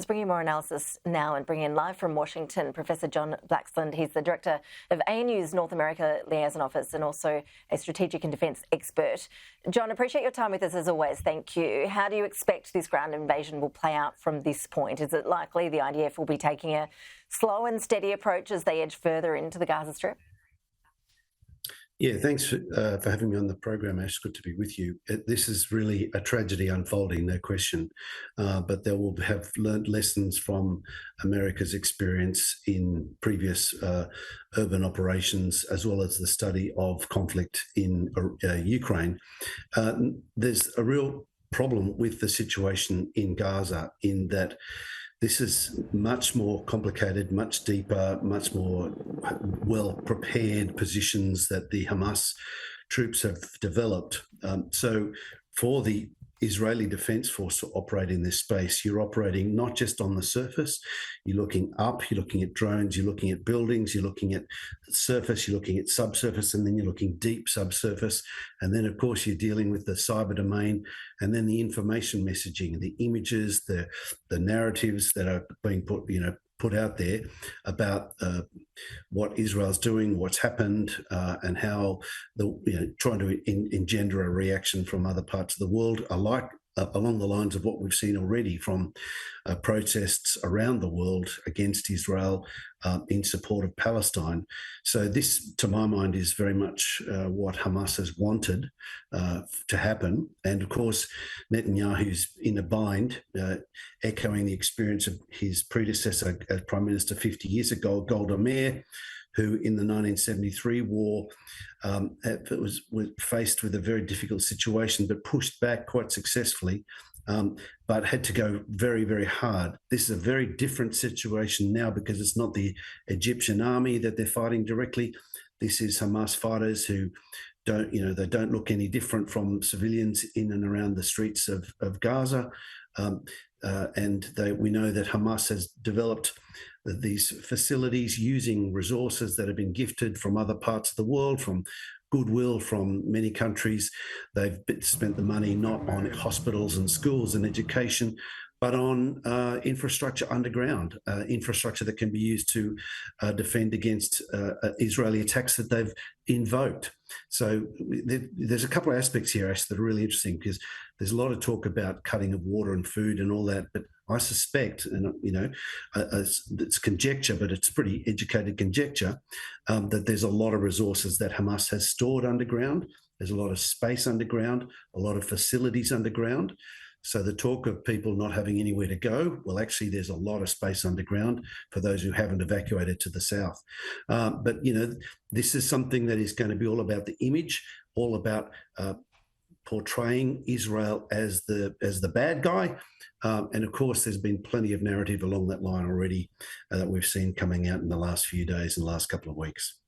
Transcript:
Let's bring you more analysis now and bring in live from Washington Professor John Blaxland. He's the director of ANU's North America Liaison Office and also a strategic and defence expert. John, appreciate your time with us as always. Thank you. How do you expect this ground invasion will play out from this point? Is it likely the IDF will be taking a slow and steady approach as they edge further into the Gaza Strip? Yeah, thanks for having me on the program, Ash. Good to be with you. This is really a tragedy unfolding, no question. But they will have learnt lessons from America's experience in previous urban operations, as well as the study of conflict in Ukraine. There's a real problem with the situation in Gaza in that this is much more complicated, much deeper, much more well-prepared positions that the Hamas troops have developed. So for the Israeli Defense Force to operate in this space, you're operating not just on the surface, you're looking up, you're looking at drones, you're looking at buildings, you're looking at surface, you're looking at subsurface, and then you're looking deep subsurface. And then, of course, you're dealing with the cyber domain and then the information messaging, the images, the narratives that are being put out there about what Israel's doing, what's happened, and how trying to engender a reaction from other parts of the world, along the lines of what we've seen already from protests around the world against Israel in support of Palestine. So this, to my mind, is very much what Hamas has wanted to happen. And of course, Netanyahu's in a bind, echoing the experience of his predecessor as Prime Minister 50 years ago, Golda Meir, who in the 1973 war was faced with a very difficult situation, but pushed back quite successfully, but had to go very, very hard. This is a very different situation now because it's not the Egyptian army that they're fighting directly. This is Hamas fighters who they don't look any different from civilians in and around the streets of Gaza. And we know that Hamas has developed these facilities using resources that have been gifted from other parts of the world, from goodwill from many countries. They've spent the money not on hospitals and schools and education, but on infrastructure underground, infrastructure that can be used to defend against Israeli attacks that they've invoked. So there's a couple of aspects here, Ash, that are really interesting because there's a lot of talk about cutting of water and food and all that, but I suspect, and it's conjecture, but it's pretty educated conjecture, that there's a lot of resources that Hamas has stored underground. There's a lot of space underground, a lot of facilities underground. So the talk of people not having anywhere to go, well, actually, there's a lot of space underground for those who haven't evacuated to the south. But, this is something that is going to be all about the image, all about portraying Israel as the bad guy. And of course, there's been plenty of narrative along that line already that we've seen coming out in the last few days and the last couple of weeks.